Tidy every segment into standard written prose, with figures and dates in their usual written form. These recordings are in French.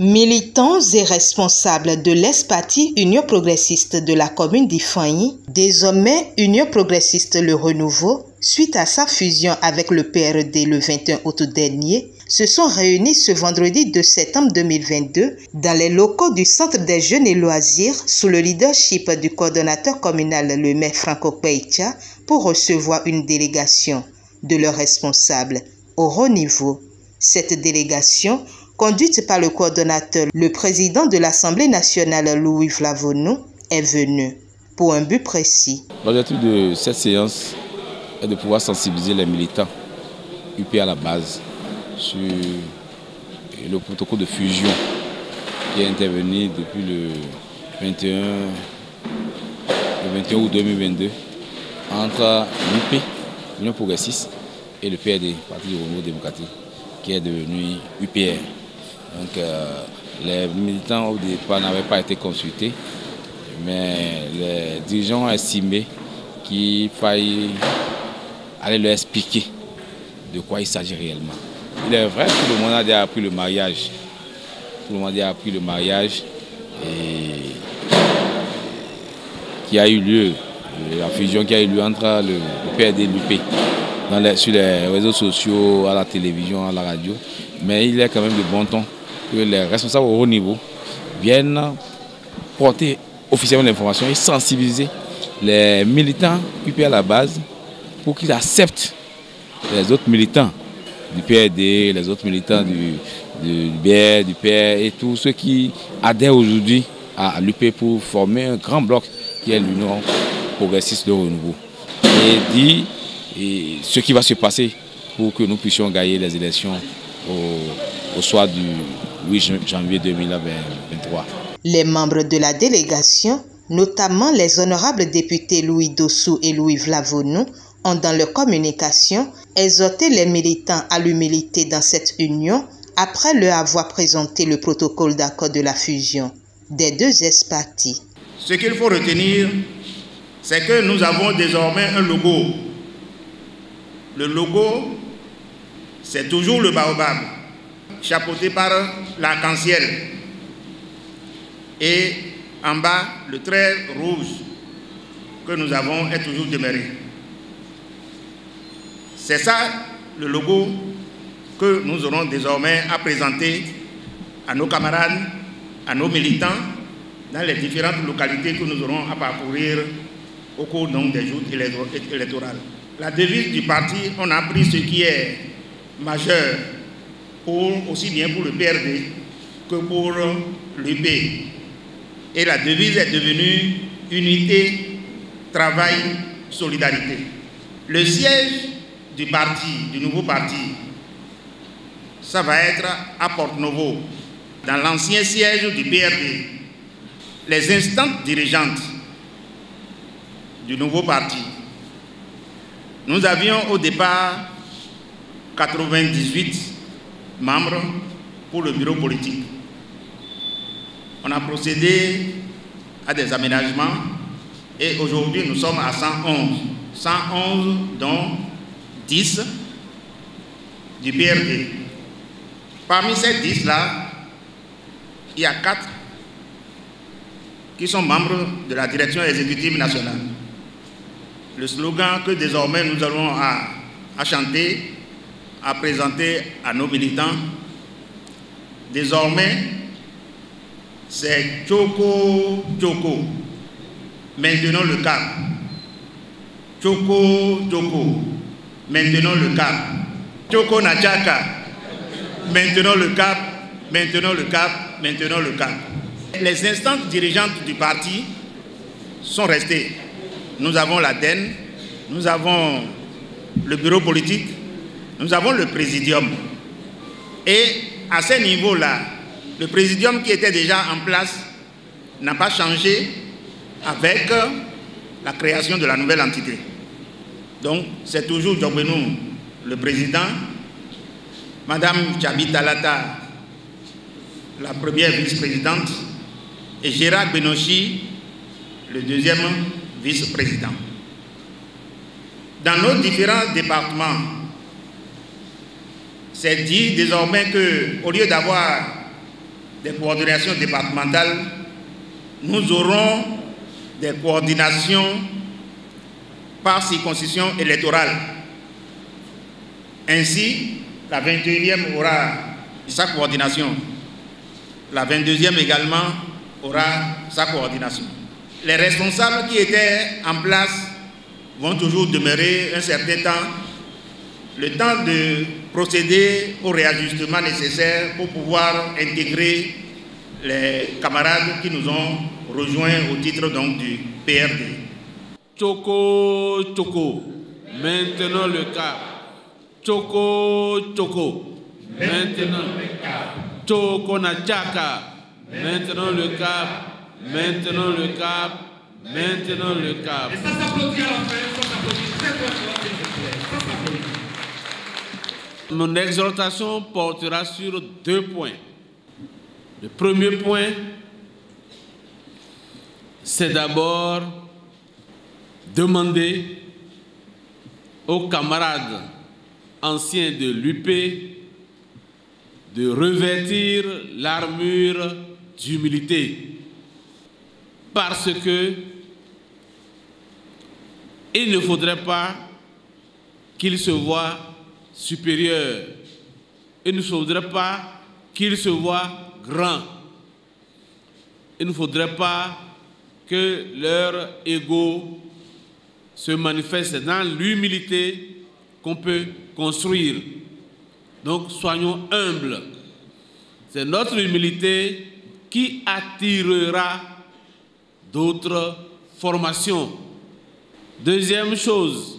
Militants et responsables de l'Esparti Union progressiste de la commune d'Ifani, désormais Union progressiste Le Renouveau, suite à sa fusion avec le PRD le 21 août dernier, se sont réunis ce vendredi 2 septembre 2022 dans les locaux du Centre des Jeunes et Loisirs sous le leadership du coordonnateur communal le maire Franco Peitia pour recevoir une délégation de leurs responsables au haut niveau. Cette délégation, conduite par le coordonnateur, le président de l'Assemblée nationale Louis Vlavonou, est venue pour un but précis. L'objectif de cette séance est de pouvoir sensibiliser les militants UP à la base sur le protocole de fusion qui est intervenu depuis le 21 août 2022 entre l'UP, l'Union progressiste, et le PRD, Parti du Renouveau démocratique, qui est devenu UPR. Donc les militants au départ n'avaient pas été consultés, mais les dirigeants ont estimé qu'il fallait aller leur expliquer de quoi il s'agit réellement. Il est vrai que tout le monde a déjà appris le mariage. Tout le monde a déjà appris le mariage qui a eu lieu, la fusion qui a eu lieu entre le PRD et l'UP sur les réseaux sociaux, à la télévision, à la radio. Mais il est quand même de bon ton que les responsables au haut niveau viennent porter officiellement l'information et sensibiliser les militants UP à la base pour qu'ils acceptent les autres militants du PRD, les autres militants du BR, du PR et tous ceux qui adhèrent aujourd'hui à l'UP pour former un grand bloc qui est l'Union progressiste de Renouveau. Et dit ce qui va se passer pour que nous puissions gagner les élections au soir du 8 janvier 2023. Les membres de la délégation, notamment les honorables députés Louis Dossou et Louis Vlavonou, ont dans leur communication exhorté les militants à l'humilité dans cette union après leur avoir présenté le protocole d'accord de la fusion des deux Espartis. Ce qu'il faut retenir, c'est que nous avons désormais un logo. Le logo, c'est toujours le baobab, chapeauté par l'arc-en-ciel. Et en bas, le trait rouge que nous avons est toujours demeuré. C'est ça le logo que nous aurons désormais à présenter à nos camarades, à nos militants, dans les différentes localités que nous aurons à parcourir au cours des jours électoraux. La devise du parti, on a pris ce qui est majeur, aussi bien pour le PRD que pour l'UP. Et la devise est devenue unité, travail, solidarité. Le siège du parti, du nouveau parti, ça va être à Porte-Novo, dans l'ancien siège du PRD. Les instances dirigeantes du nouveau parti, nous avions au départ 98 membres pour le bureau politique. On a procédé à des aménagements et aujourd'hui nous sommes à 111. 111 dont 10 du PRD. Parmi ces 10-là, il y a 4 qui sont membres de la direction exécutive nationale. Le slogan que désormais nous allons à chanter, à présenter à nos militants, désormais, c'est Choco Choco. Maintenant le cap. Choco Choco. Maintenant le cap. Choco Nachaka. Maintenant le cap. Maintenant le cap. Maintenant le cap. Les instances dirigeantes du parti sont restées. Nous avons l'ADEN, nous avons le bureau politique, nous avons le présidium. Et à ce niveau-là, le présidium qui était déjà en place n'a pas changé avec la création de la nouvelle entité. Donc, c'est toujours Djogbenou, le président, Madame Tchabi Talata, la première vice-présidente, et Gérard Benochi, le deuxième vice-président. Dans nos différents départements, c'est dit désormais qu'au lieu d'avoir des coordinations départementales, nous aurons des coordinations par circonscription électorale. Ainsi, la 21e aura sa coordination. La 22e également aura sa coordination. Les responsables qui étaient en place vont toujours demeurer un certain temps, le temps de procéder au réajustement nécessaire pour pouvoir intégrer les camarades qui nous ont rejoints au titre donc du PRD. Tchoko, Tchoko, maintenant le cap. Tchoko, Tchoko, maintenant le cap. Tchoko Nachaka, maintenant le cap, maintenant le cap, maintenant le cap. Et ça s'applaudit à la fin, ça s'applaudit très fort, s'il vous plaît. Ça s'applaudit. Mon exhortation portera sur 2 points. Le premier point, c'est d'abord demander aux camarades anciens de l'UP de revêtir l'armure d'humilité, parce que il ne faudrait pas qu'ils se voient supérieurs, il ne faudrait pas qu'ils se voient grands, il ne faudrait pas que leur ego se manifeste dans l'humilité qu'on peut construire. Donc soyons humbles. C'est notre humilité qui attirera d'autres formations. Deuxième chose,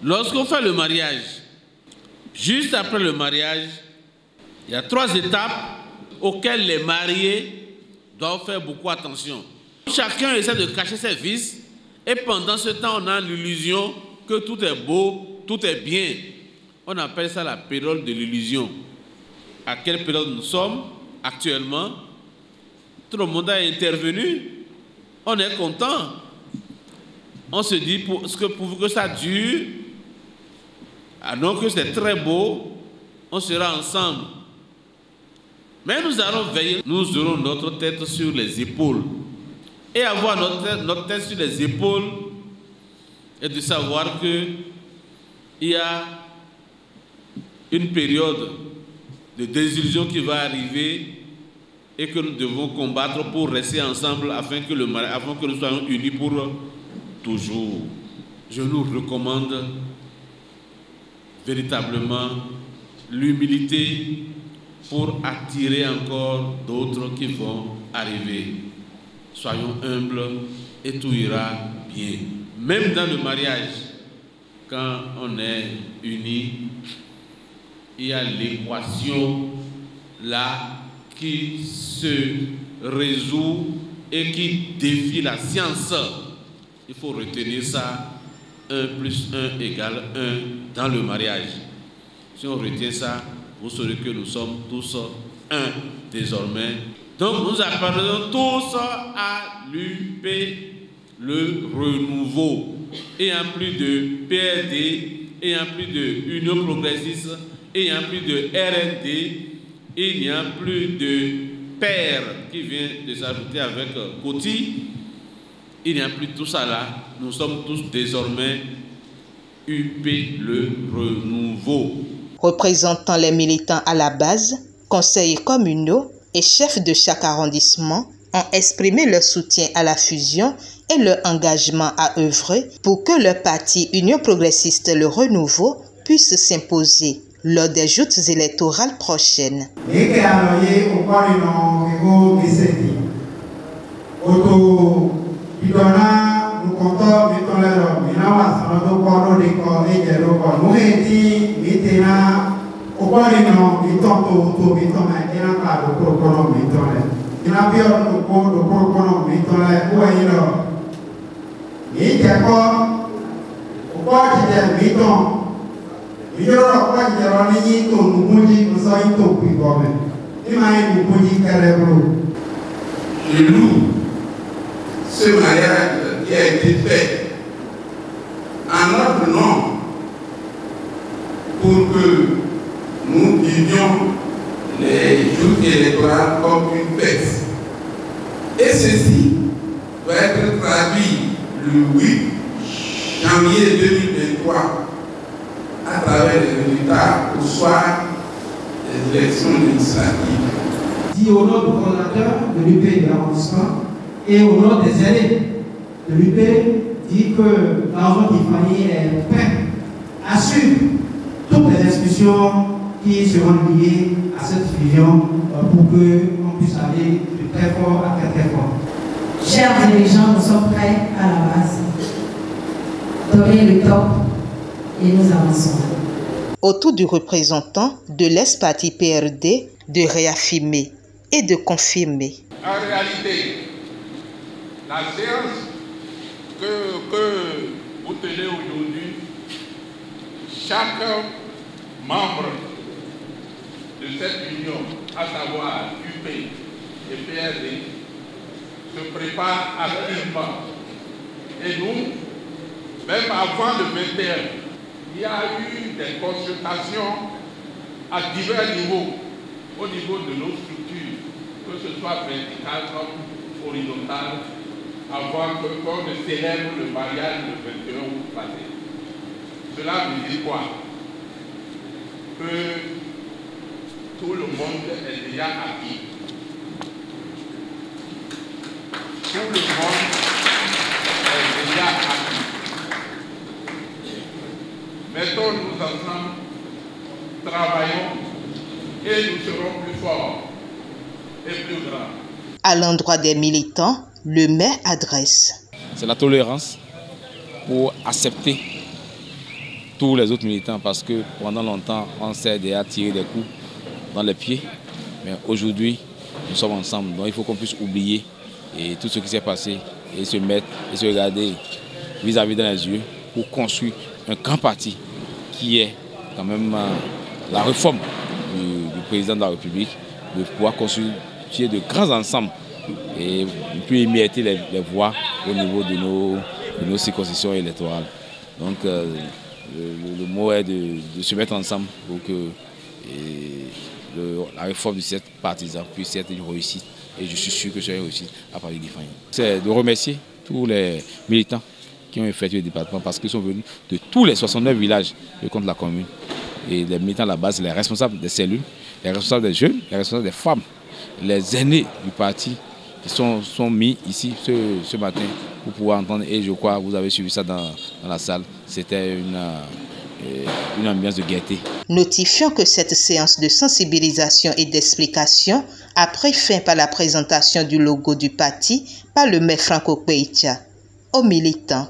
lorsqu'on fait le mariage, juste après le mariage, il y a 3 étapes auxquelles les mariés doivent faire beaucoup attention. Chacun essaie de cacher ses vices et pendant ce temps, on a l'illusion que tout est beau, tout est bien. On appelle ça la période de l'illusion. À quelle période nous sommes actuellement? Tout le monde a intervenu. On est content. On se dit pourvu que ça dure, alors que c'est très beau, on sera ensemble. Mais nous allons veiller, nous aurons notre tête sur les épaules. Et avoir notre tête sur les épaules et de savoir qu'il y a une période de désillusion qui va arriver et que nous devons combattre pour rester ensemble afin que nous soyons unis pour toujours. Je nous recommande véritablement l'humilité pour attirer encore d'autres qui vont arriver. Soyons humbles et tout ira bien. Même dans le mariage, quand on est unis, il y a l'équation là qui se résout et qui défie la science. Il faut retenir ça, 1 plus 1 égale 1 dans le mariage. Si on retient ça, vous saurez que nous sommes tous un désormais. Donc nous appelons tous à l'UP, le renouveau. Ayant plus de PRD, ayant plus de Union progressiste, ayant plus de RND, il n'y a plus de père qui vient de s'ajouter avec Koti. Il n'y a plus tout ça là. Nous sommes tous désormais UP, le renouveau. Représentant les militants à la base, conseillers communaux et chefs de chaque arrondissement ont exprimé leur soutien à la fusion et leur engagement à œuvrer pour que le parti Union progressiste Le Renouveau puisse s'imposer lors des joutes électorales prochaines. Je loue ce mariage qui a été fait en notre nom pour que nous vivions les joutes électorales comme une fête. Et ceci doit être traduit le 8 janvier 2023 à travers les résultats au soir des élections législatives. Dit au nom du coordinateur de l'UP de l'arrondissement et au nom des aînés de l'UP, dit que l'enfant Tiffany est prêt à suivre toutes les discussions qui seront liées à cette fusion pour qu'on puisse aller de très fort à très fort. Chers dirigeants, nous sommes prêts à la base. Donnez le top et nous avançons. Autour du représentant de l'Esparti PRD de réaffirmer et de confirmer. En réalité, la séance que vous tenez aujourd'hui, chaque membre de cette union, à savoir UP et PRD, se prépare activement. Et nous, même avant le 21, il y a eu des consultations à divers niveaux, au niveau de nos structures, que ce soit vertical comme horizontal, avant qu'on ne célèbre le mariage le 21 août passé. Cela veut dire quoi? Que tout le monde est déjà acquis. Tout le monde est déjà acquis. Mettons-nous ensemble, travaillons et nous serons plus forts et plus grands. À l'endroit des militants, le maire adresse. C'est la tolérance pour accepter tous les autres militants parce que pendant longtemps, on s'est déjà tiré des coups dans les pieds. Mais aujourd'hui, nous sommes ensemble. Donc il faut qu'on puisse oublier et tout ce qui s'est passé et se mettre et se regarder vis-à-vis dans les yeux pour construire un grand parti qui est quand même la réforme du président de la République, de pouvoir construire de grands ensembles et puis émietter les voix au niveau de nos circonscriptions électorales. Donc le mot est de se mettre ensemble pour que la réforme de cette partisan puisse être une réussite. Et je suis sûr que c'est une réussite à partir du Fanny. C'est de remercier tous les militants qui ont effectué le département parce qu'ils sont venus de tous les 69 villages de compte de la commune. Et les militants à la base, les responsables des cellules, les responsables des jeunes, les responsables des femmes, les aînés du parti qui sont mis ici ce matin pour pouvoir entendre. Et je crois que vous avez suivi ça dans la salle. C'était une ambiance de gaieté. Notifions que cette séance de sensibilisation et d'explication a pris fin par la présentation du logo du parti par le maire Franco Peitia aux militants.